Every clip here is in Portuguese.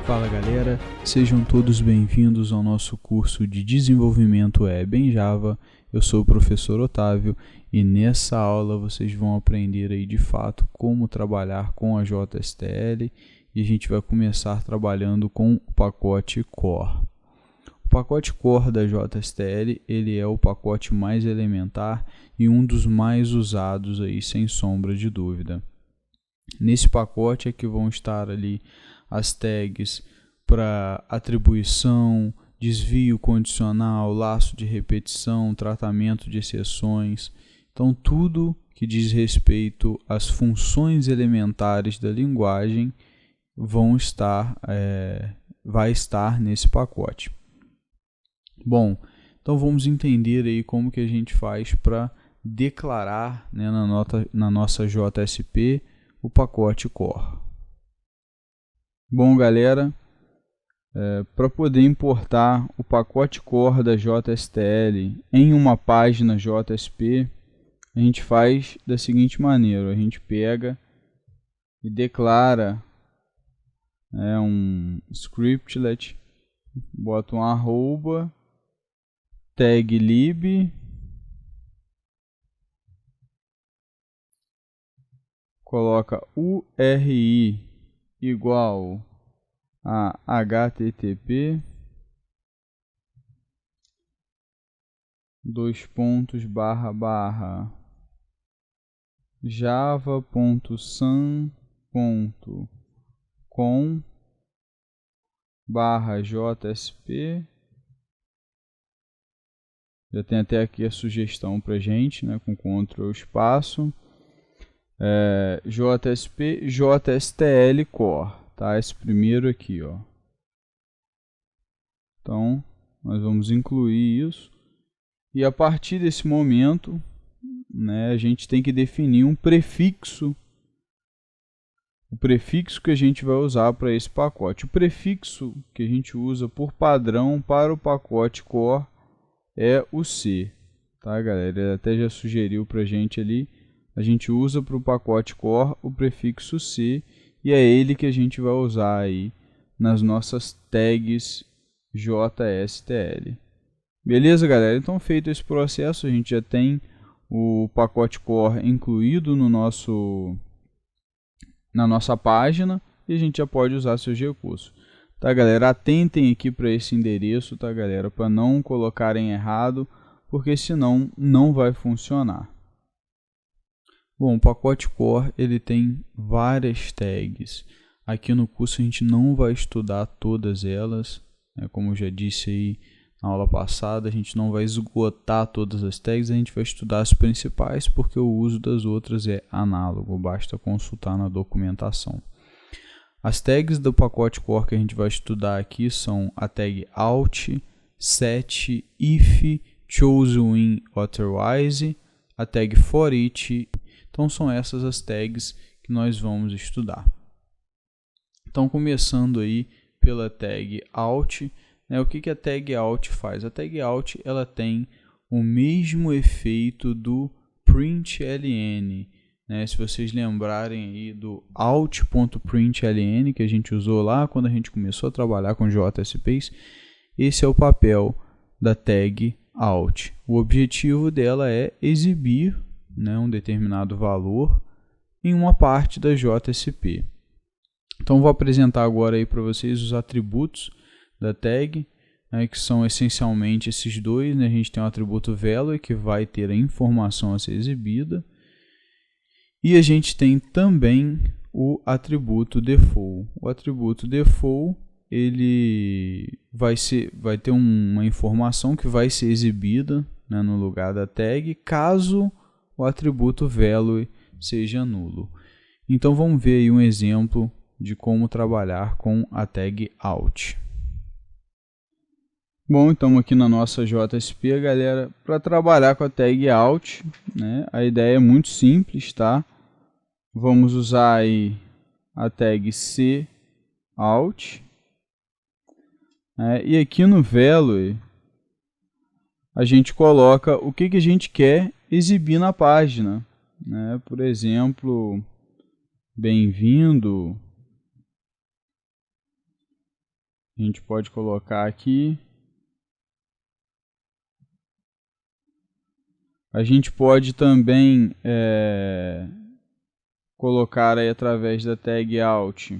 Fala galera, sejam todos bem-vindos ao nosso curso de Desenvolvimento Web em Java. Eu sou o professor Otávio e nessa aula vocês vão aprender aí de fato como trabalhar com a JSTL e a gente vai começar trabalhando com o pacote Core. O pacote Core da JSTL, ele é o pacote mais elementar e um dos mais usados aí, sem sombra de dúvida. Nesse pacote é que vão estar ali as tags para atribuição, desvio condicional, laço de repetição, tratamento de exceções. Então, tudo que diz respeito às funções elementares da linguagem vai estar nesse pacote. Bom, então vamos entender aí como que a gente faz para declarar, né, na nossa JSP o pacote Core. Bom, galera, para poder importar o pacote Core da JSTL em uma página JSP, a gente faz da seguinte maneira: a gente pega e declara um scriptlet, bota um arroba, tag lib, coloca URI igual a http java.sun.com/jsp. Já tem até aqui a sugestão para gente, né, com Ctrl espaço. JSTL Core, tá? Esse primeiro aqui, ó. Então, nós vamos incluir isso. E a partir desse momento, né, a gente tem que definir um prefixo. O prefixo que a gente vai usar para esse pacote. O prefixo que a gente usa por padrão para o pacote Core é o C, tá, galera? Ele até já sugeriu para a gente ali. A gente usa para o pacote Core o prefixo C e é ele que a gente vai usar aí nas nossas tags JSTL. Beleza, galera? Então, feito esse processo, a gente já tem o pacote Core incluído na nossa página e a gente já pode usar seus recursos. Tá, galera? Atentem aqui para esse endereço, tá, galera? Para não colocarem errado, porque senão não vai funcionar. Bom, o pacote Core ele tem várias tags. Aqui no curso a gente não vai estudar todas elas, né? Como eu já disse aí na aula passada, a gente não vai esgotar todas as tags, a gente vai estudar as principais, porque o uso das outras é análogo, basta consultar na documentação. As tags do pacote Core que a gente vai estudar aqui são a tag out, set, if, choose win otherwise, a tag for each. Então são essas as tags que nós vamos estudar. Então, começando aí pela tag out, né, o que a tag out faz? A tag out ela tem o mesmo efeito do println, né? Se vocês lembrarem aí do out.println que a gente usou lá quando a gente começou a trabalhar com JSPs, esse é o papel da tag out. O objetivo dela é exibir, né, um determinado valor em uma parte da JSP. Então vou apresentar agora aí para vocês os atributos da tag, né, que são essencialmente esses dois, né? A gente tem o atributo value, que vai ter a informação a ser exibida, e a gente tem também o atributo default. O atributo default ele vai ter uma informação que vai ser exibida, né, no lugar da tag, caso o atributo value seja nulo. Então vamos ver aí um exemplo de como trabalhar com a tag out. Bom, então aqui na nossa JSP, galera, para trabalhar com a tag out, né, a ideia é muito simples, tá? Vamos usar aí a tag cout, e aqui no value a gente coloca o que a gente quer exibir na página, né? Por exemplo, bem-vindo. A gente pode colocar aqui. A gente pode também colocar aí através da tag out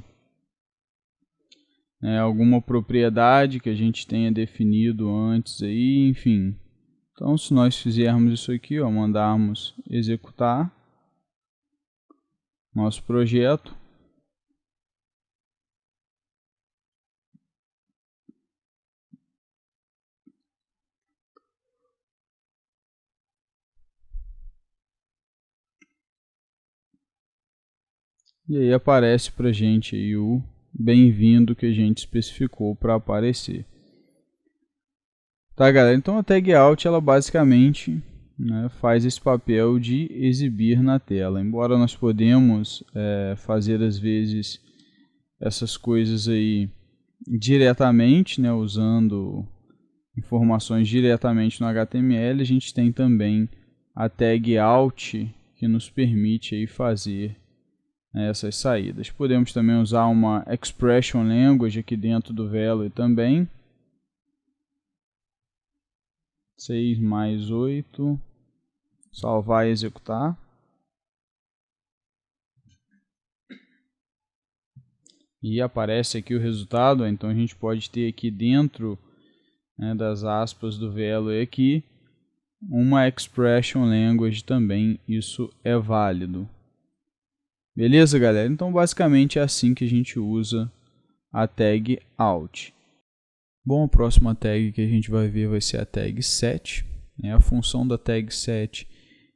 alguma propriedade que a gente tenha definido antes aí, enfim. Então, se nós fizermos isso aqui, ó, mandarmos executar nosso projeto, e aí aparece para a gente aí o bem-vindo que a gente especificou para aparecer. Tá, galera? Então a tag out ela basicamente, né, faz esse papel de exibir na tela. Embora nós podemos fazer às vezes essas coisas aí diretamente, né, usando informações diretamente no HTML, a gente tem também a tag out que nos permite aí fazer essas saídas. Podemos também usar uma expression language aqui dentro do Veloy também. 6 mais 8, salvar e executar. E aparece aqui o resultado, então a gente pode ter aqui dentro, né, das aspas do Veloy aqui, uma expression language também, isso é válido. Beleza, galera? Então basicamente é assim que a gente usa a tag out. Bom, a próxima tag que a gente vai ver vai ser a tag set. A função da tag set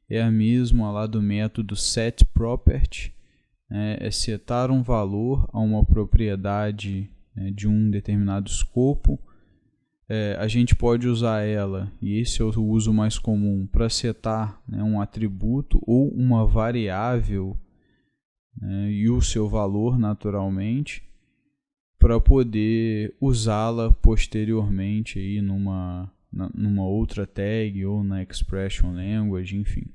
é a mesma lá do método setProperty. É setar um valor a uma propriedade de um determinado escopo. A gente pode usar ela, e esse é o uso mais comum, para setar um atributo ou uma variável e o seu valor naturalmente, para poder usá-la posteriormente aí numa outra tag ou na expression language, enfim.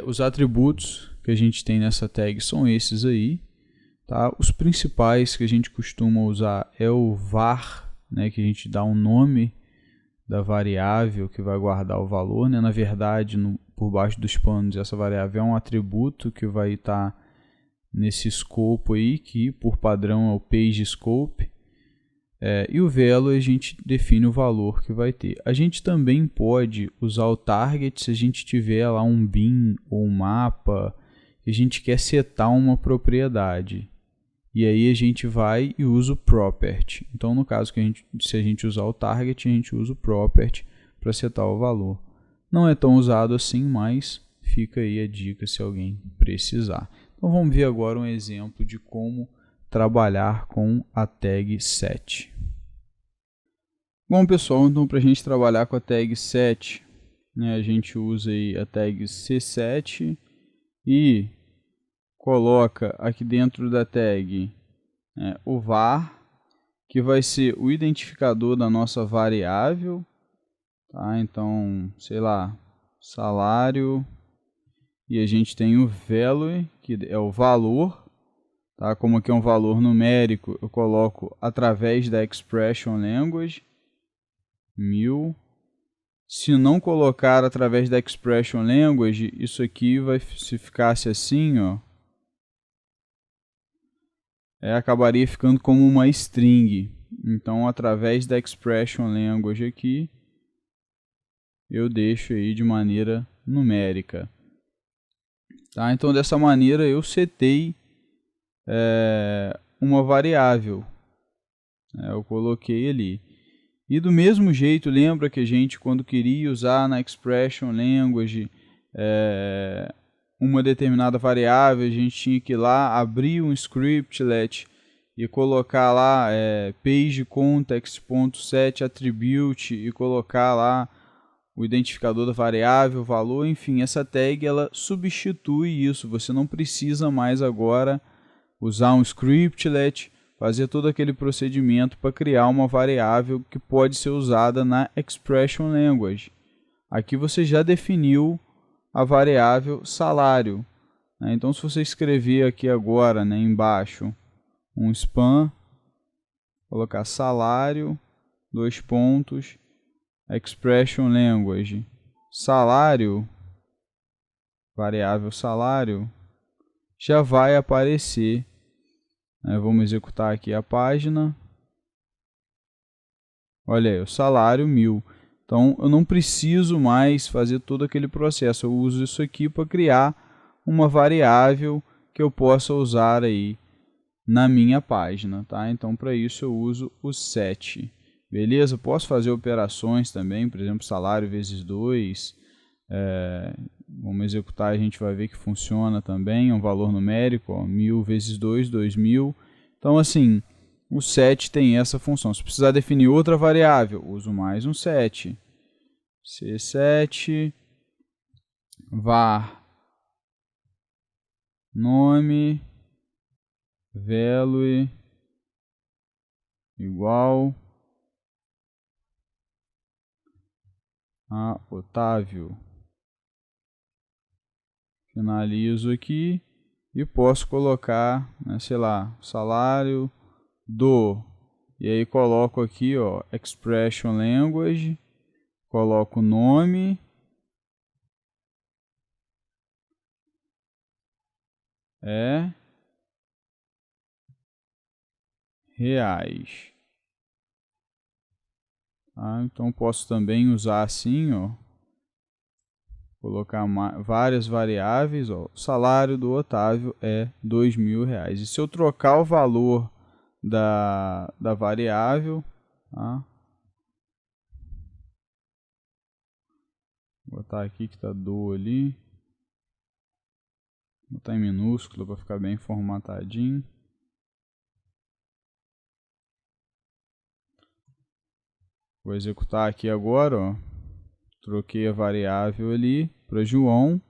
Os atributos que a gente tem nessa tag são esses aí, tá? Os principais que a gente costuma usar é o var, né, que a gente dá um nome da variável que vai guardar o valor, né? Na verdade, por baixo dos panos, essa variável é um atributo que vai estar nesse escopo aí, que por padrão é o PageScope. E o Veloy a gente define o valor que vai ter. A gente também pode usar o target se a gente tiver lá um bin ou um mapa que a gente quer setar uma propriedade. E aí a gente vai e usa o property. Então, no caso que se a gente usar o target, a gente usa o property para setar o valor. Não é tão usado assim, mas fica aí a dica se alguém precisar. Então vamos ver agora um exemplo de como trabalhar com a tag set. Bom, pessoal, então para a gente trabalhar com a tag set, a gente usa aí a tag c7 e coloca aqui dentro da tag o var, que vai ser o identificador da nossa variável, tá? Então, sei lá, salário, e a gente tem o Veloy, que é o valor, tá? Como aqui é um valor numérico, eu coloco através da expression language, 1000. Se não colocar através da expression language, isso aqui vai, se ficasse assim, ó, acabaria ficando como uma string. Então, através da expression language aqui, eu deixo aí de maneira numérica. Tá? Então, dessa maneira, eu setei uma variável. Eu coloquei ali. E do mesmo jeito, lembra que a gente, quando queria usar na expression language uma determinada variável, a gente tinha que ir lá, abrir um scriptlet e colocar lá pageContext.setAttribute e colocar lá o identificador da variável, o valor, enfim, essa tag ela substitui isso. Você não precisa mais agora usar um scriptlet fazer todo aquele procedimento para criar uma variável que pode ser usada na Expression Language. Aqui você já definiu a variável salário, né? Então, se você escrever aqui agora, né, embaixo, um span, colocar salário, dois pontos, Expression Language, salário, variável salário, já vai aparecer. Vamos executar aqui a página. Olha aí, o salário 1000. Então, eu não preciso mais fazer todo aquele processo. Eu uso isso aqui para criar uma variável que eu possa usar aí na minha página, tá? Então, para isso eu uso o set. Beleza? Posso fazer operações também, por exemplo, salário vezes 2. Vamos executar, a gente vai ver que funciona também. É um valor numérico, ó, 1000 vezes 2, 2000. Então, assim, o set tem essa função. Se precisar definir outra variável, uso mais um set. C7 var nome value igual a Otávio. Finalizo aqui e posso colocar, né, sei lá, salário do, e aí coloco aqui, ó, Expression Language, coloco o nome, reais. Tá? Então posso também usar assim, ó, colocar várias variáveis. Ó, o salário do Otávio é R$2.000. E se eu trocar o valor da variável, tá? Vou botar aqui que está do ali, vou botar em minúsculo para ficar bem formatadinho. Vou executar aqui agora, ó. Troquei a variável ali para João,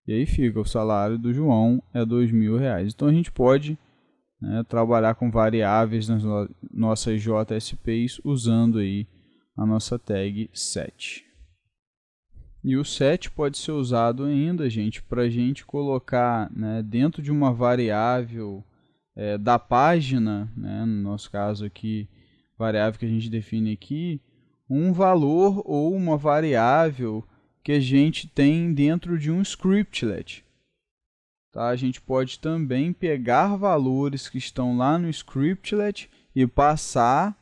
e aí fica, o salário do João é R$2.000. Então a gente pode, né, trabalhar com variáveis nas nossas JSPs usando aí a nossa tag set. E o set pode ser usado ainda, gente, para a gente colocar, né, dentro de uma variável da página, né, no nosso caso aqui, variável que a gente define aqui, um valor ou uma variável que a gente tem dentro de um scriptlet. Tá? A gente pode também pegar valores que estão lá no scriptlet e passar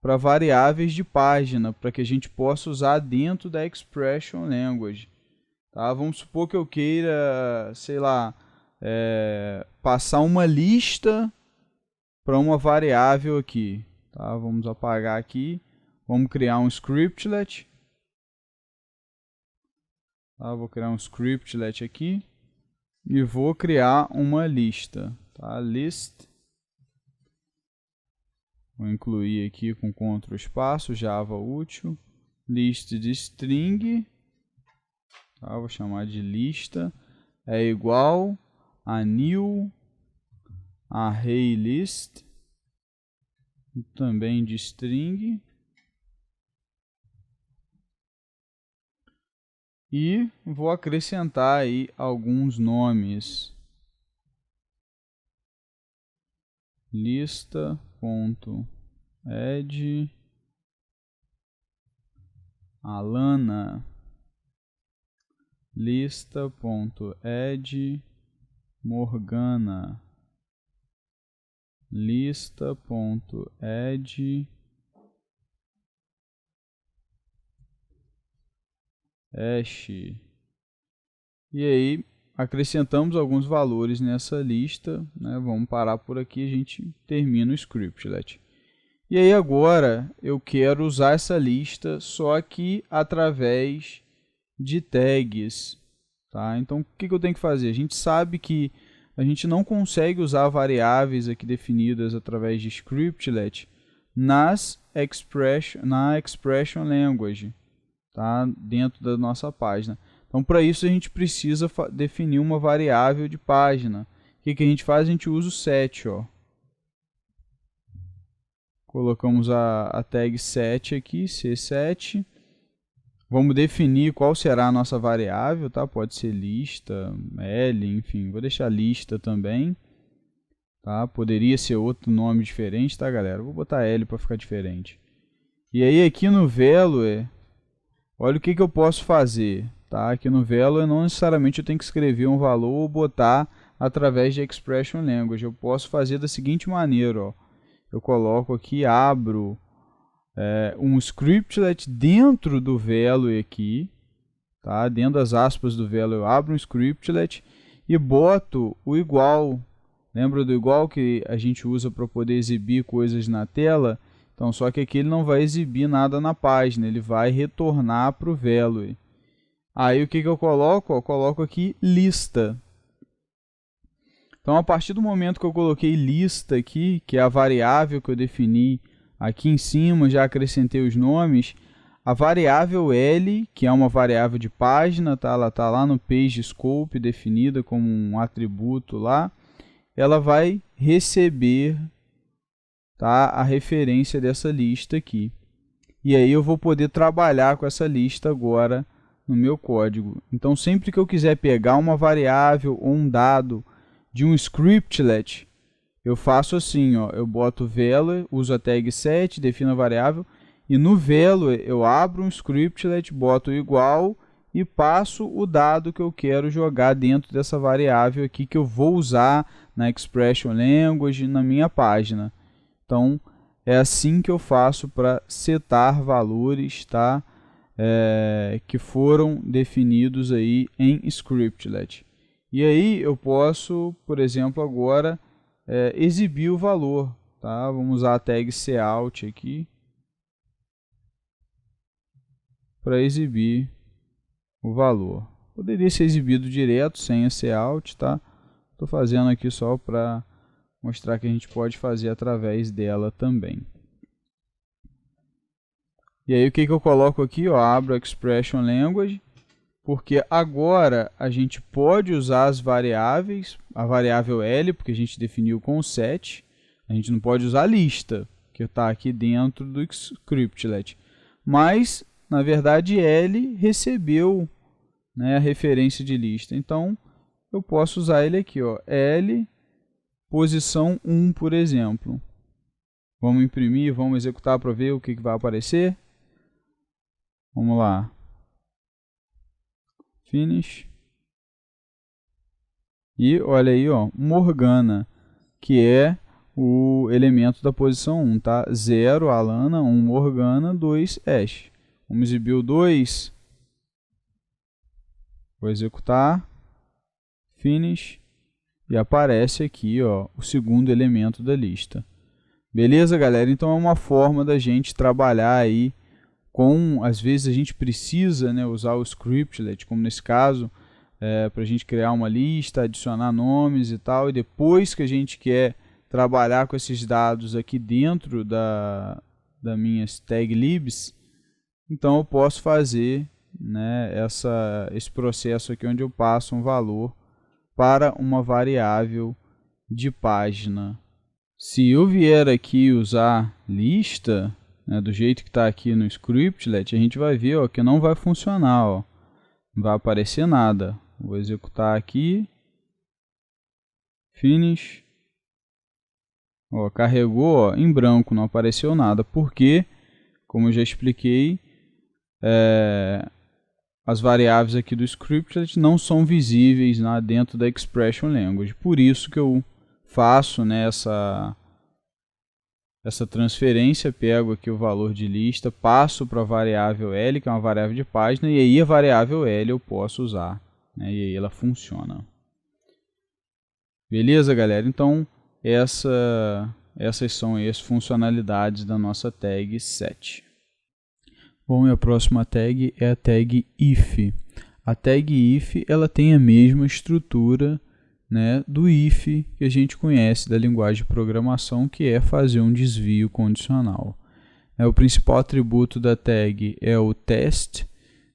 para variáveis de página, para que a gente possa usar dentro da Expression Language. Tá? Vamos supor que eu queira, sei lá, passar uma lista para uma variável aqui. Tá? Vamos apagar aqui. Vamos criar um scriptlet. Tá? Vou criar um scriptlet aqui. E vou criar uma lista. Tá? List. Vou incluir aqui com Ctrl espaço, Java útil. List de string. Tá? Vou chamar de lista. É igual a new array list. Também de string. E vou acrescentar aí alguns nomes. Lista.add Alana. Lista.add Morgana. Lista.add Ash. E aí acrescentamos alguns valores nessa lista, né? Vamos parar por aqui, a gente termina o scriptlet. E aí agora eu quero usar essa lista só que através de tags, tá? Então o que eu tenho que fazer? A gente sabe que a gente não consegue usar variáveis aqui definidas através de scriptlet na Expression Language. Tá? Dentro da nossa página. Então, para isso, a gente precisa definir uma variável de página. O que a gente faz? A gente usa o set. Ó. colocamos a tag 7 aqui, C7. Vamos definir qual será a nossa variável, tá? Pode ser lista, L, enfim, vou deixar lista também. Tá? Poderia ser outro nome diferente, tá, galera? Vou botar L para ficar diferente. E aí aqui no Value, olha o que eu posso fazer. Tá? Aqui no Value não necessariamente eu tenho que escrever um valor ou botar através de Expression Language. Eu posso fazer da seguinte maneira. Ó. Eu coloco aqui, abro um scriptlet dentro do Value aqui. Tá? Dentro das aspas do Value eu abro um scriptlet e boto o igual. Lembra do igual que a gente usa para poder exibir coisas na tela? Então, só que aqui ele não vai exibir nada na página, ele vai retornar para o Value. Aí o que eu coloco? Eu coloco aqui lista. Então, a partir do momento que eu coloquei lista aqui, que é a variável que eu defini aqui em cima, já acrescentei os nomes, a variável L, que é uma variável de página, tá? Ela está lá no Page Scope, definida como um atributo lá. Ela vai receber, tá, a referência dessa lista aqui. E aí eu vou poder trabalhar com essa lista agora no meu código. Então, sempre que eu quiser pegar uma variável ou um dado de um scriptlet, eu faço assim, ó, eu boto value, uso a tag 7, defino a variável, e no value eu abro um scriptlet, boto igual e passo o dado que eu quero jogar dentro dessa variável aqui que eu vou usar na Expression Language na minha página. Então, é assim que eu faço para setar valores, tá? Que foram definidos aí em scriptlet. E aí eu posso, por exemplo, agora exibir o valor. Tá? Vamos usar a tag cout aqui para exibir o valor. Poderia ser exibido direto, sem a cout, tá? Estou fazendo aqui só para mostrar que a gente pode fazer através dela também. E aí o que eu coloco aqui? Ó, abro a Expression Language, porque agora a gente pode usar as variáveis, a variável L, porque a gente definiu com set, a gente não pode usar a lista, que está aqui dentro do scriptlet. Mas, na verdade, L recebeu, né, a referência de lista. Então, eu posso usar ele aqui, ó, L, posição 1, por exemplo. Vamos imprimir, vamos executar para ver o que vai aparecer. Vamos lá. Finish. E olha aí, ó, Morgana, que é o elemento da posição 1, tá? 0, Alana, 1, Morgana, 2, Ash. Vamos exibir o 2. Vou executar. Finish. E aparece aqui, ó, o segundo elemento da lista. Beleza, galera? Então é uma forma da gente trabalhar aí com, às vezes a gente precisa, né, usar o scriptlet, como nesse caso, para a gente criar uma lista, adicionar nomes e tal, e depois que a gente quer trabalhar com esses dados aqui dentro da minhas tag libs, então eu posso fazer, né, esse processo aqui onde eu passo um valor para uma variável de página. Se eu vier aqui usar lista, né, do jeito que está aqui no scriptlet, a gente vai ver, ó, que não vai funcionar, ó. Não vai aparecer nada. Vou executar aqui. Finish. Ó, carregou, ó, em branco, não apareceu nada. Porque, como eu já expliquei, as variáveis aqui do scriptlet não são visíveis, né, dentro da Expression Language. Por isso que eu faço, né, essa transferência, pego aqui o valor de lista, passo para a variável L, que é uma variável de página, e aí a variável L eu posso usar, né, e aí ela funciona. Beleza, galera? Então, essas são as funcionalidades da nossa tag 7. Bom, e a próxima tag é a tag if. A tag if ela tem a mesma estrutura, né, do if que a gente conhece da linguagem de programação, que é fazer um desvio condicional. O principal atributo da tag é o test,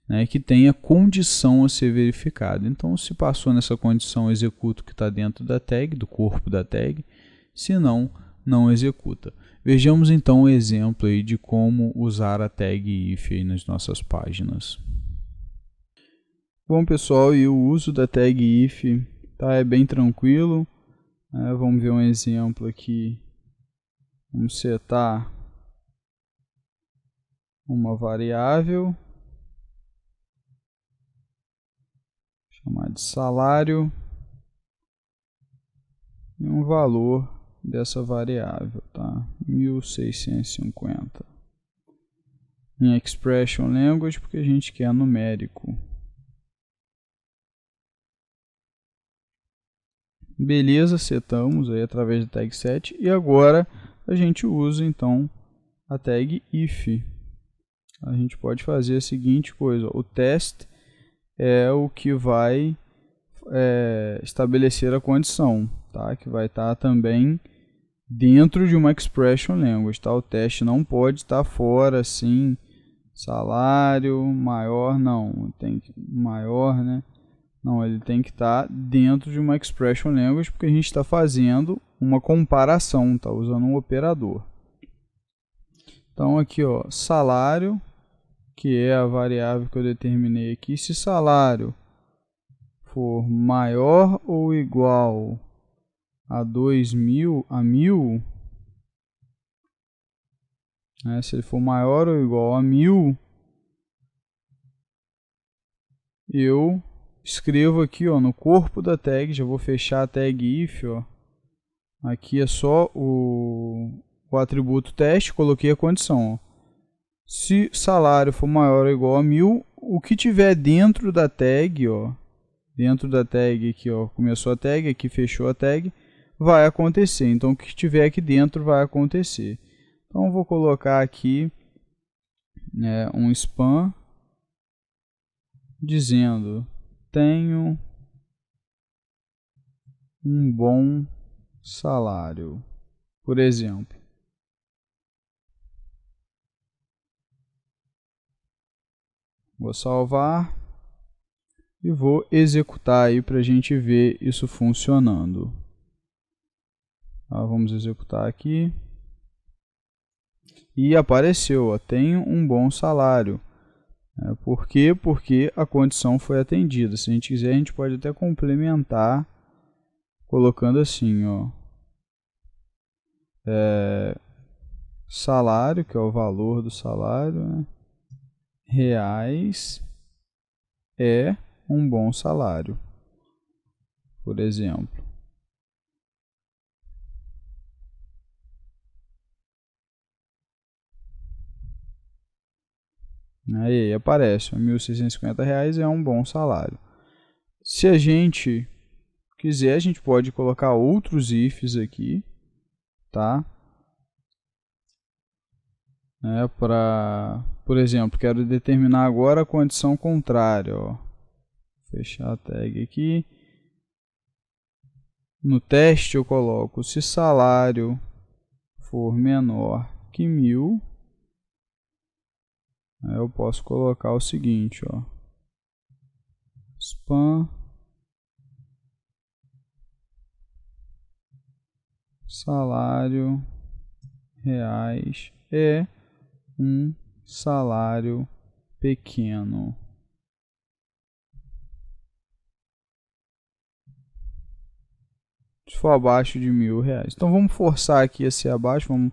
né, que tem a condição a ser verificada. Então, se passou nessa condição, executa o que está dentro da tag, do corpo da tag, se não, não executa. Vejamos então um exemplo aí de como usar a tag if aí nas nossas páginas. Bom, pessoal, e o uso da tag if é bem tranquilo. Vamos ver um exemplo aqui. Vamos setar uma variável, chamar de salário, e um valor dessa variável, tá? 1650. Em expression language, porque a gente quer numérico. Beleza, setamos aí através da tag set, e agora a gente usa então a tag if. A gente pode fazer a seguinte coisa: o test é o que vai estabelecer a condição, tá? Que vai estar também dentro de uma expression language, tá? O teste não pode estar fora assim, salário maior, não, tem que maior, né? Não, ele tem que estar dentro de uma expression language, porque a gente está fazendo uma comparação, tá? Usando um operador. Então aqui, ó, salário, que é a variável que eu determinei aqui. Se salário for maior ou igual a 2.000, a 1.000, né? Se ele for maior ou igual a 1.000, eu escrevo aqui, ó, no corpo da tag. Já vou fechar a tag if, ó. Aqui é só o atributo teste, coloquei a condição, ó. Se salário for maior ou igual a 1.000, o que tiver dentro da tag, ó, dentro da tag aqui, ó, começou a tag, aqui fechou a tag, vai acontecer. Então o que tiver aqui dentro vai acontecer. Então eu vou colocar aqui um spam dizendo: tenho um bom salário, por exemplo. Vou salvar e vou executar aí para a gente ver isso funcionando. Vamos executar aqui. E apareceu, ó, tenho um bom salário. Por quê? Porque a condição foi atendida. Se a gente quiser, a gente pode até complementar colocando assim, ó, salário, que é o valor do salário, né? Reais é um bom salário, por exemplo. Aí aparece, R$ 1.650 é um bom salário. Se a gente quiser, a gente pode colocar outros ifs aqui, tá? Por exemplo, quero determinar agora a condição contrária, ó. Fechar a tag aqui. No teste eu coloco: se salário for menor que 1.000, eu posso colocar o seguinte, ó, spam salário reais é um salário pequeno. Se for abaixo de R$ 1.000. Então vamos forçar aqui a ser abaixo, vamos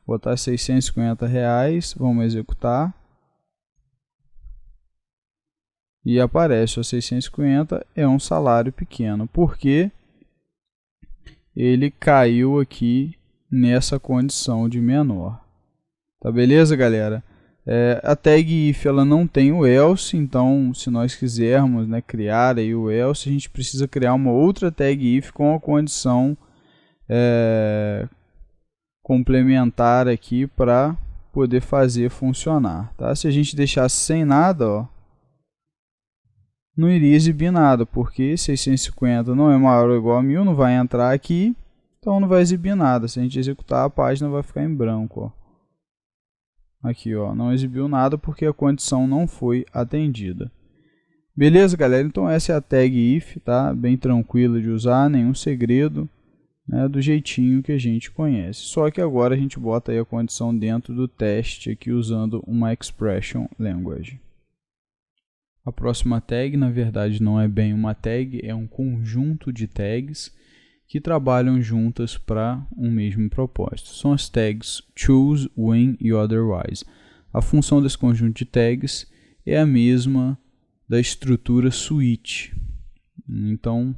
botar R$ 650, vamos executar. E aparece, ó, 650 é um salário pequeno, porque ele caiu aqui nessa condição de menor. Tá beleza, galera? A tag if ela não tem o else, então se nós quisermos, né, criar aí o else, a gente precisa criar uma outra tag if com a condição complementar aqui para poder fazer funcionar, tá? Se a gente deixasse sem nada, ó, não iria exibir nada, porque 650 não é maior ou igual a 1.000, não vai entrar aqui, então não vai exibir nada. Se a gente executar, a página vai ficar em branco, ó. Aqui, ó, não exibiu nada porque a condição não foi atendida. Beleza, galera? Então essa é a tag if, tá? Bem tranquila de usar, nenhum segredo. né, do jeitinho que a gente conhece. Só que agora a gente bota aí a condição dentro do teste aqui usando uma expression language. A próxima tag, na verdade, não é bem uma tag, é um conjunto de tags que trabalham juntas para um mesmo propósito. São as tags choose, when e otherwise. A função desse conjunto de tags é a mesma da estrutura switch. Então,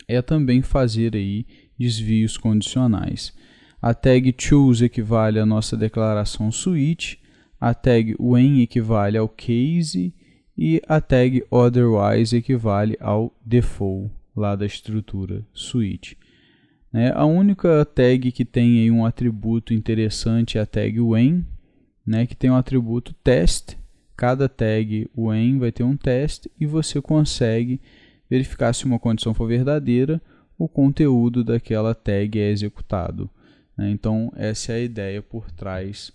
é também fazer aí desvios condicionais. A tag choose equivale à nossa declaração switch, a tag when equivale ao case e a tag otherwise equivale ao default lá da estrutura switch. A única tag que tem aí um atributo interessante é a tag when, que tem um atributo test. Cada tag when vai ter um teste e você consegue verificar se uma condição for verdadeira, o conteúdo daquela tag é executado. Então, essa é a ideia por trás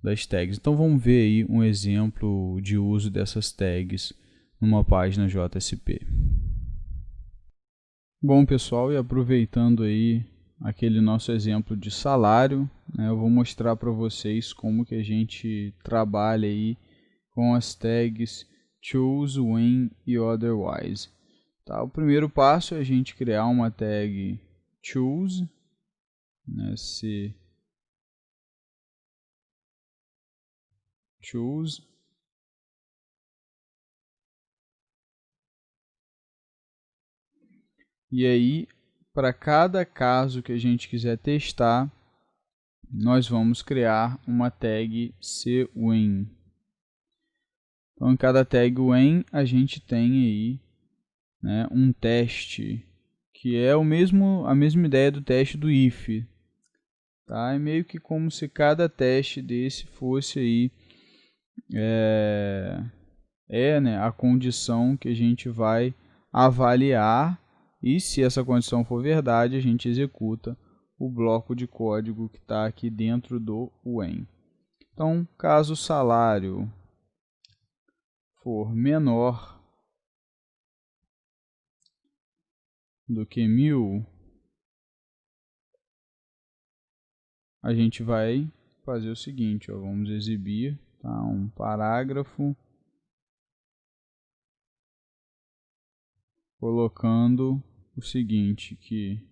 das tags. Então, vamos ver aí um exemplo de uso dessas tags numa página JSP. Bom, pessoal, e aproveitando aí aquele nosso exemplo de salário, eu vou mostrar para vocês como que a gente trabalha aí com as tags choose, when e otherwise. Tá? O primeiro passo é a gente criar uma tag choose, choose. E aí, para cada caso que a gente quiser testar, nós vamos criar uma tag cWhen. Então, em cada tag when, a gente tem aí um teste, que é a mesma ideia do teste do if. Tá? É meio que como se cada teste desse fosse aí, a condição que a gente vai avaliar, e se essa condição for verdade, a gente executa o bloco de código que está aqui dentro do when. Então, caso o salário for menor do que 1000, a gente vai fazer o seguinte, vamos exibir um parágrafo colocando o seguinte, que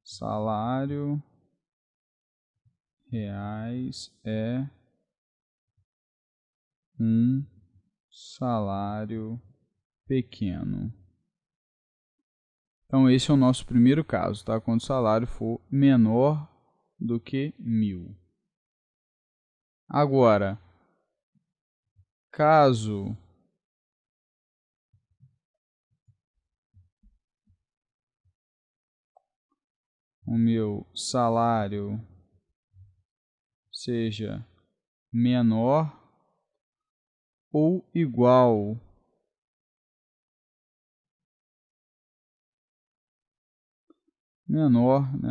salário reais é um salário pequeno. Então, esse é o nosso primeiro caso, tá? Quando o salário for menor do que 1000. Agora, caso o meu salário seja menor ou igual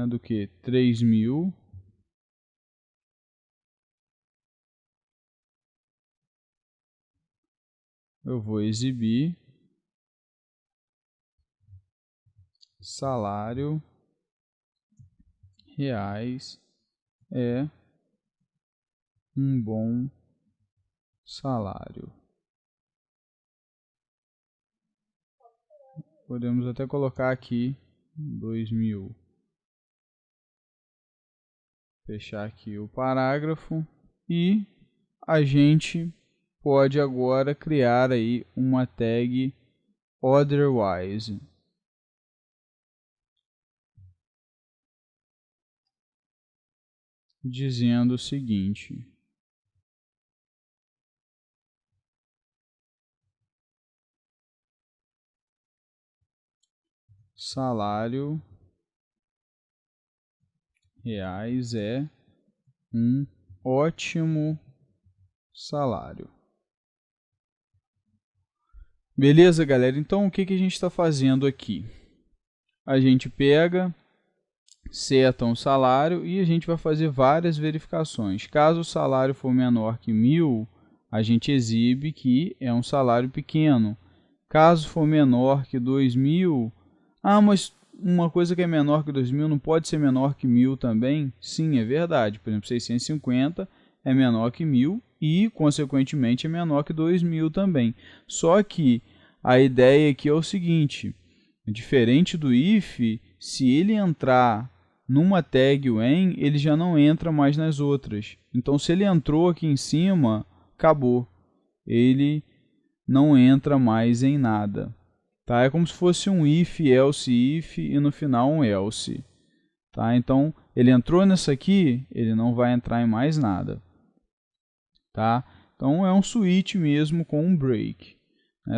do que 3.000, eu vou exibir salário reais é um bom salário. Podemos até colocar aqui 2.000. Fechar aqui o parágrafo e a gente pode agora criar aí uma tag otherwise. Dizendo o seguinte: salário reais é um ótimo salário. Beleza, galera? Então, o que a gente está fazendo aqui? A gente pega, seta um salário e a gente vai fazer várias verificações. Caso o salário for menor que 1000, a gente exibe que é um salário pequeno. Caso for menor que 2000, mas uma coisa que é menor que 2.000 não pode ser menor que 1.000 também? Sim, é verdade. Por exemplo, 650 é menor que 1.000 e, consequentemente, é menor que 2.000 também. Só que a ideia aqui é o seguinte, diferente do if, se ele entrar numa tag when, ele já não entra mais nas outras. Então, se ele entrou aqui em cima, acabou. Ele não entra mais em nada. Tá? É como se fosse um if, else, if e no final um else. Tá? Então, ele entrou nessa aqui, ele não vai entrar em mais nada. Tá? Então, é um switch mesmo com um break.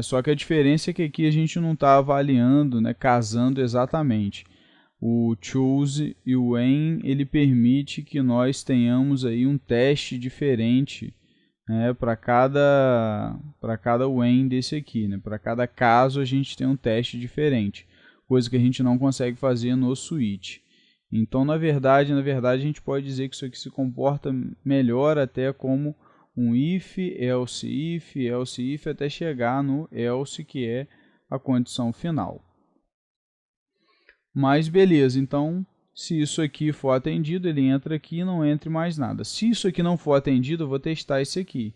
Só que a diferença é que aqui a gente não está avaliando, casando exatamente. O choose e o when, ele permite que nós tenhamos aí um teste diferente para cada when desse aqui. Para cada caso a gente tem um teste diferente, coisa que a gente não consegue fazer no switch. Então, na verdade a gente pode dizer que isso aqui se comporta melhor até como um if, else if, até chegar no else, que é a condição final. Mas beleza, então se isso aqui for atendido, ele entra aqui e não entra mais nada. Se isso aqui não for atendido, eu vou testar esse aqui.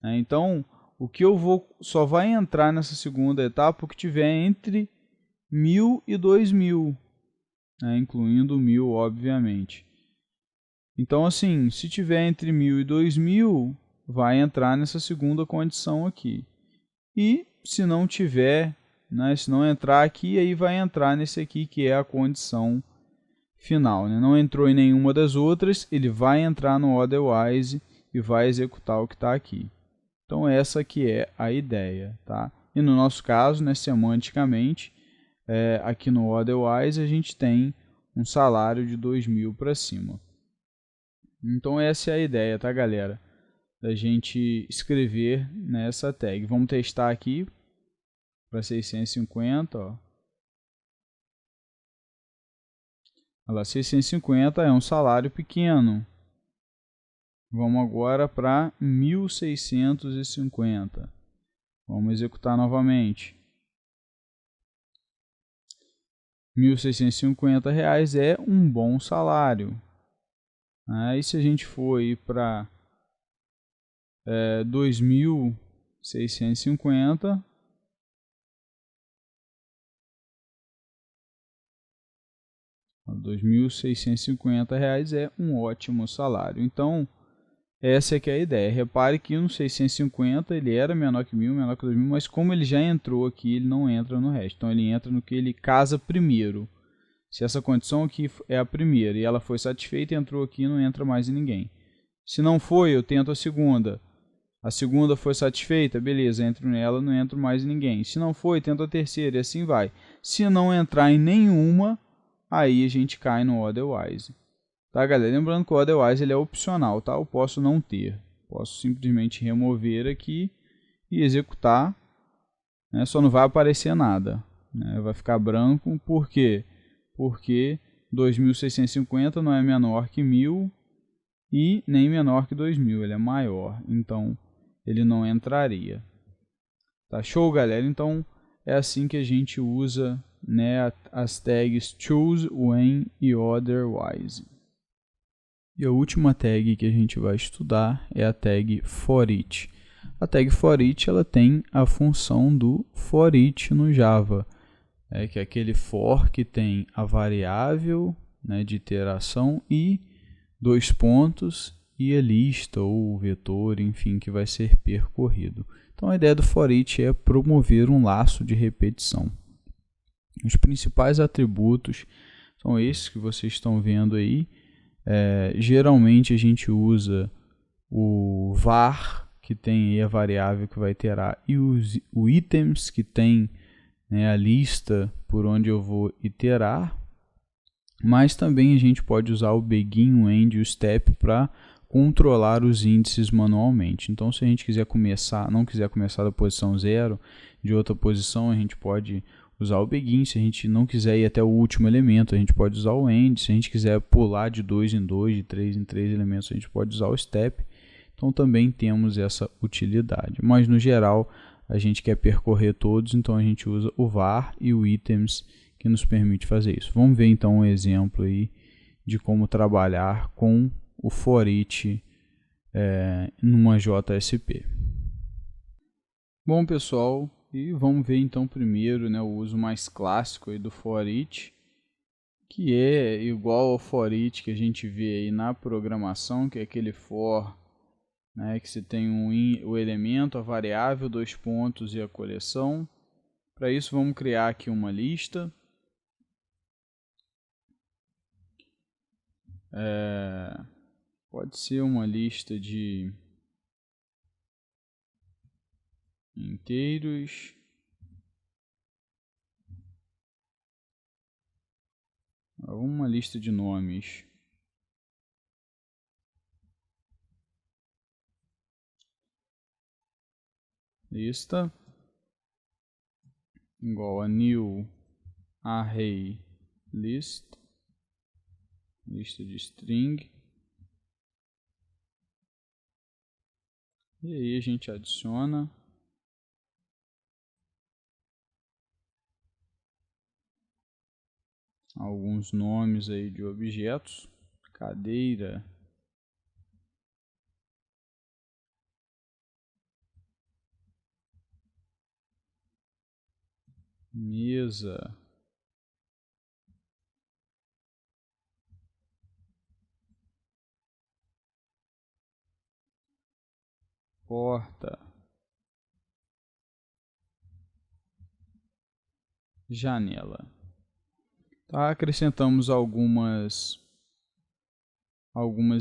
Então, o que eu vou só vai entrar nessa segunda etapa o que tiver entre 1.000 e 2.000, incluindo 1.000, obviamente. Então, assim, se tiver entre 1.000 e 2.000, vai entrar nessa segunda condição aqui. E se não tiver, se não entrar aqui, aí vai entrar nesse aqui que é a condição final. Não entrou em nenhuma das outras, ele vai entrar no otherwise e vai executar o que está aqui. Então essa aqui é a ideia. Tá? E no nosso caso, semanticamente, aqui no otherwise a gente tem um salário de 2.000 para cima. Então essa é a ideia, tá, galera? Da gente escrever nessa tag. Vamos testar aqui para 650, ó. Olha lá, 650 é um salário pequeno. Vamos agora para 1.650. Vamos executar novamente. R$1.650 é um bom salário. Aí se a gente for para 2.650, R$2.650 é um ótimo salário. Então, essa é que é a ideia. Repare que no 650 ele era menor que 1.000, menor que 2.000, mas como ele já entrou aqui, ele não entra no resto. Então, ele entra no que ele casa primeiro. Se essa condição aqui é a primeira e ela foi satisfeita, entrou aqui, não entra mais em ninguém. Se não foi, eu tento a segunda. A segunda foi satisfeita, beleza, entro nela, não entro mais em ninguém. Se não foi, tento a terceira e assim vai. Se não entrar em nenhuma, aí a gente cai no otherwise. Tá, galera? Lembrando que o otherwise ele é opcional, tá? Eu posso não ter. Posso simplesmente remover aqui e executar. Só não vai aparecer nada. Vai ficar branco. Por quê? Porque 2.650 não é menor que 1.000 e nem menor que 2.000. Ele é maior. Então, ele não entraria. Tá show, galera? Então, é assim que a gente usa as tags choose, when e otherwise. E a última tag que a gente vai estudar é a tag foreach. A tag foreach ela tem a função do foreach no Java, que é aquele for que tem a variável de iteração e 2 pontos e a lista ou o vetor, enfim, que vai ser percorrido. Então a ideia do foreach é promover um laço de repetição. Os principais atributos são esses que vocês estão vendo aí. Geralmente a gente usa o var, que tem aí a variável que vai iterar, e o items, que tem a lista por onde eu vou iterar. Mas também a gente pode usar o begin, o end e o step para controlar os índices manualmente. Então, se a gente não quiser começar da posição 0, de outra posição, a gente pode usar o begin. Se a gente não quiser ir até o último elemento, a gente pode usar o end. Se a gente quiser pular de 2 em 2, de 3 em 3 elementos, a gente pode usar o step. Então também temos essa utilidade. Mas no geral a gente quer percorrer todos, então a gente usa o var e o items, que nos permite fazer isso. Vamos ver então um exemplo aí de como trabalhar com o for each numa JSP. Bom, pessoal, e vamos ver então primeiro, né, o uso mais clássico aí do for each, que é igual ao for each que a gente vê aí na programação, que é aquele for, né, que você tem o elemento, a variável, 2 pontos e a coleção. Para isso vamos criar aqui uma lista. Pode ser uma lista de inteiros. Uma lista de nomes. Lista igual a new array list, lista de string. E aí a gente adiciona alguns nomes aí de objetos, cadeira, mesa, porta, janela. Tá, acrescentamos algumas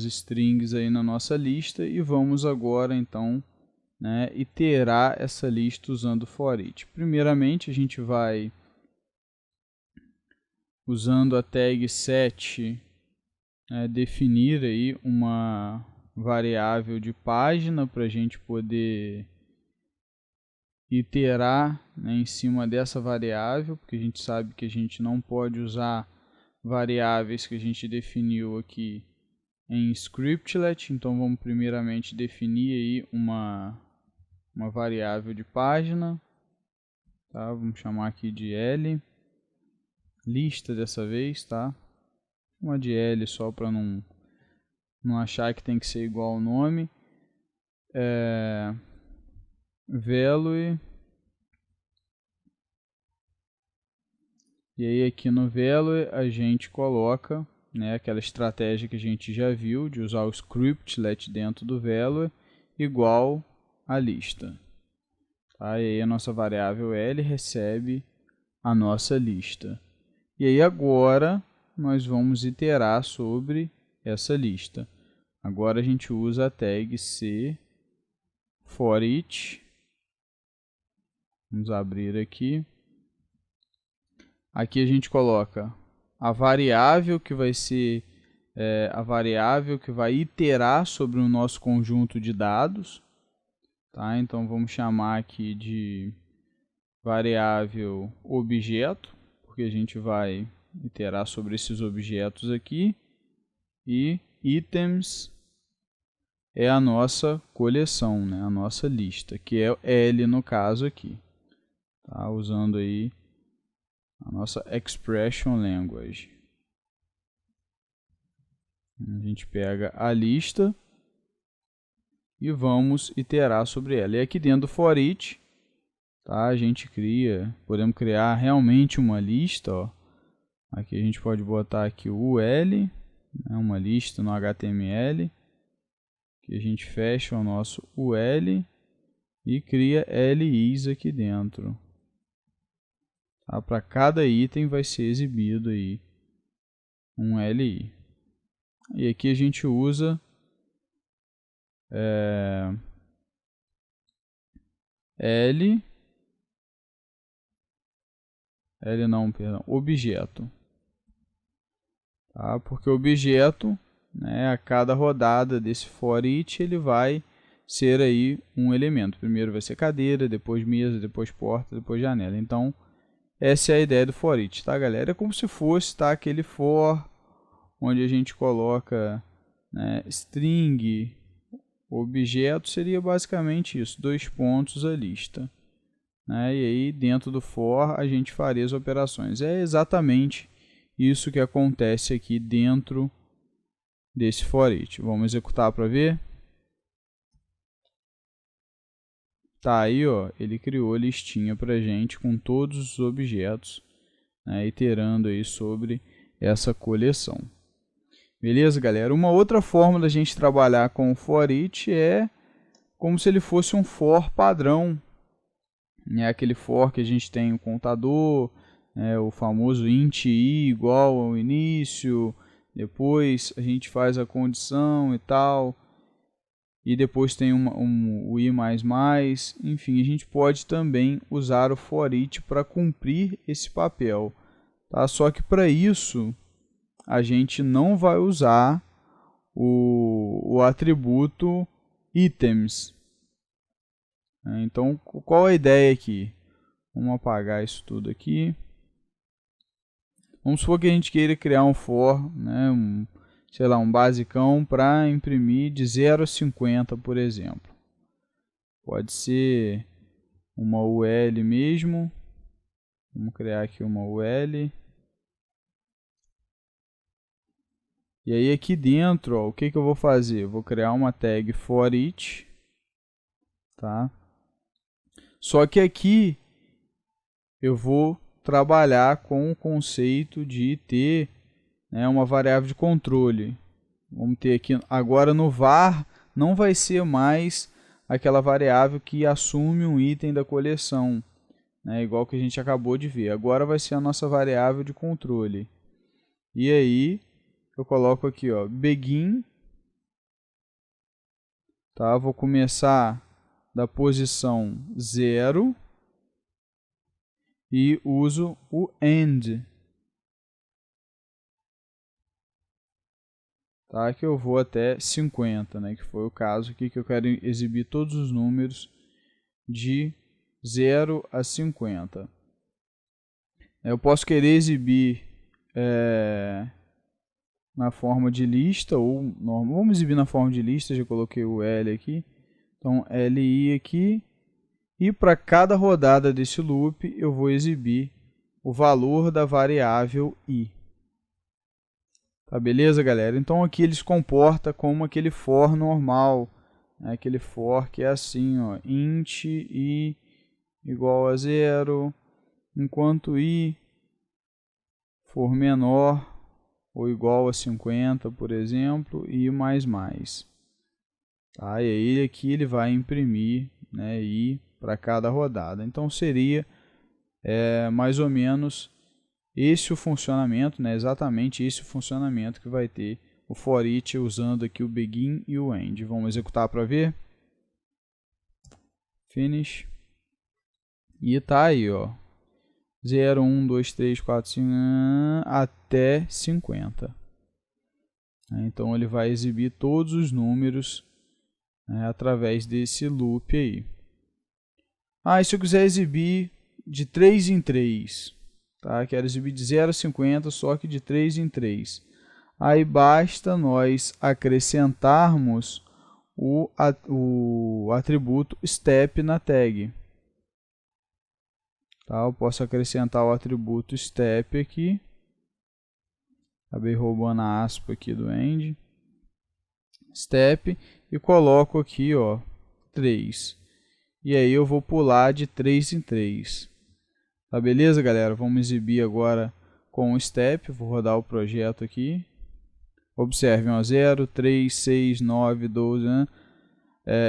strings aí na nossa lista e vamos agora então, né, iterar essa lista usando for each. Primeiramente a gente vai usando a tag set, definir aí uma variável de página para a gente poder iterar, né, em cima dessa variável, porque a gente sabe que a gente não pode usar variáveis que a gente definiu aqui em scriptlet. Então vamos primeiramente definir aí uma variável de página, tá? Vamos chamar aqui de L, lista dessa vez, tá? Uma de L só para não achar que tem que ser igual ao nome. Value, e aí aqui no value a gente coloca, né, aquela estratégia que a gente já viu de usar o scriptlet dentro do value igual a lista. Tá? E aí a nossa variável L recebe a nossa lista. E aí agora nós vamos iterar sobre essa lista. Agora a gente usa a tag C for each. Vamos abrir aqui. Aqui a gente coloca a variável que vai ser a variável que vai iterar sobre o nosso conjunto de dados. Tá? Então vamos chamar aqui de variável objeto, porque a gente vai iterar sobre esses objetos aqui. E items é a nossa coleção, né? A nossa lista, que é L no caso aqui. Tá? Usando aí a nossa expression language. A gente pega a lista e vamos iterar sobre ela. E aqui dentro do for each, tá, a gente podemos criar realmente uma lista. Ó. Aqui a gente pode botar aqui o UL, né, uma lista no HTML. Que a gente fecha o nosso UL e cria LIs aqui dentro. Tá? Para cada item vai ser exibido aí um LI. E aqui a gente usa objeto. Tá? Porque objeto, né, a cada rodada desse for each, ele vai ser aí um elemento. Primeiro vai ser cadeira, depois mesa, depois porta, depois janela. Então, essa é a ideia do for each, tá, galera? É como se fosse, tá, aquele for onde a gente coloca, né, string, objeto, seria basicamente isso, 2 pontos a lista. né? E aí dentro do for a gente faria as operações. É exatamente isso que acontece aqui dentro desse for each. Vamos executar para ver. Tá aí, ó, ele criou a listinha para gente com todos os objetos, né, iterando aí sobre essa coleção. Beleza, galera? Uma outra forma da gente trabalhar com o for each é como se ele fosse um for padrão. É aquele for que a gente tem o contador, o famoso int i igual ao início, depois a gente faz a condição e tal, e depois tem o i++, enfim, a gente pode também usar o for each para cumprir esse papel. Tá? Só que para isso a gente não vai usar o atributo items. Então, qual a ideia aqui? Vamos apagar isso tudo aqui. Vamos supor que a gente queira criar um for, né, sei lá, um basicão para imprimir de 0 a 50, por exemplo. Pode ser uma UL mesmo. Vamos criar aqui uma UL. E aí aqui dentro, ó, o que eu vou fazer? Eu vou criar uma tag for each, tá? Só que aqui eu vou trabalhar com o conceito de ter, né, uma variável de controle. Vamos ter aqui, agora no var, não vai ser mais aquela variável que assume um item da coleção, né, igual que a gente acabou de ver. Agora vai ser a nossa variável de controle. E aí, eu coloco aqui, ó, begin, tá? Vou começar da posição 0 e uso o end, tá? Que eu vou até 50, né? Que foi o caso aqui que eu quero exibir todos os números de 0 a 50. Eu posso querer exibir na forma de lista, ou normal. Vamos exibir na forma de lista, já coloquei o L aqui. Então, LI aqui. E para cada rodada desse loop, eu vou exibir o valor da variável i. Tá, beleza, galera? Então, aqui ele se comporta como aquele for normal. Né? Aquele for que é assim, ó, int i igual a 0, enquanto i for menor ou igual a 50, por exemplo, e mais. Tá? E aí aqui ele vai imprimir, né, i para cada rodada. Então seria mais ou menos esse o funcionamento, né, exatamente esse o funcionamento que vai ter o for each usando aqui o begin e o end. Vamos executar para ver. Finish. E tá aí, ó. 0, 1, 2, 3, 4, 5, até 50. Então ele vai exibir todos os números, né, através desse loop aí. E se eu quiser exibir de 3 em 3, tá? Quero exibir de 0 a 50, só que de 3 em 3. Aí basta nós acrescentarmos o atributo step na tag. Tá? Eu posso acrescentar o atributo step aqui. Acabei roubando a aspa aqui do end. Step e coloco aqui, ó, 3. E aí eu vou pular de 3 em 3. Tá, beleza, galera? Vamos exibir agora com o step. Vou rodar o projeto aqui. Observem, ó, 0, 3, 6, 9, 12. Né?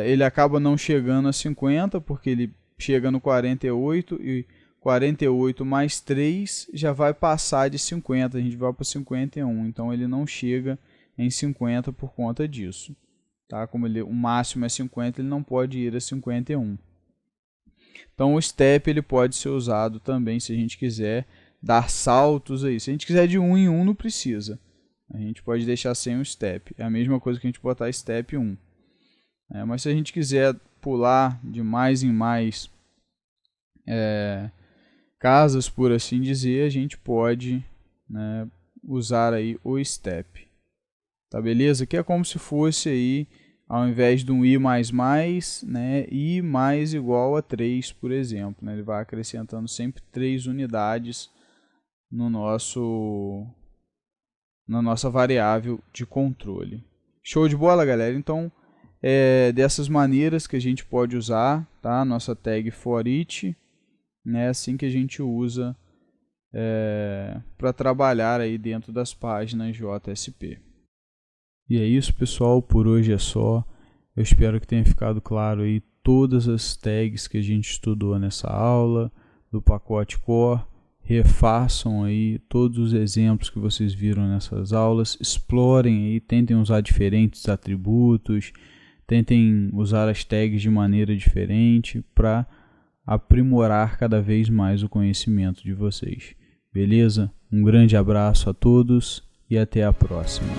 Ele acaba não chegando a 50, porque ele chega no 48 e 48 mais 3 já vai passar de 50, a gente vai para 51, então ele não chega em 50 por conta disso. Tá? Como o máximo é 50, ele não pode ir a 51. Então o step ele pode ser usado também se a gente quiser dar saltos aí. Se a gente quiser de 1 em 1 não precisa. A gente pode deixar sem o step. É a mesma coisa que a gente botar step 1. Mas se a gente quiser pular de mais em mais casas, por assim dizer, a gente pode, né, usar aí o step. Tá, beleza? Que é como se fosse aí ao invés de um i++, né, i mais igual a 3, por exemplo, né, ele vai acrescentando sempre 3 unidades no na nossa variável de controle. Show de bola, galera? Então, dessas maneiras que a gente pode usar, tá? Nossa tag foreach, né? Assim que a gente usa para trabalhar aí dentro das páginas JSP. E é isso, pessoal, por hoje é só. Eu espero que tenha ficado claro aí todas as tags que a gente estudou nessa aula do pacote Core. Refaçam aí todos os exemplos que vocês viram nessas aulas, explorem aí, tentem usar diferentes atributos, tentem usar as tags de maneira diferente para aprimorar cada vez mais o conhecimento de vocês. Beleza? Um grande abraço a todos e até a próxima.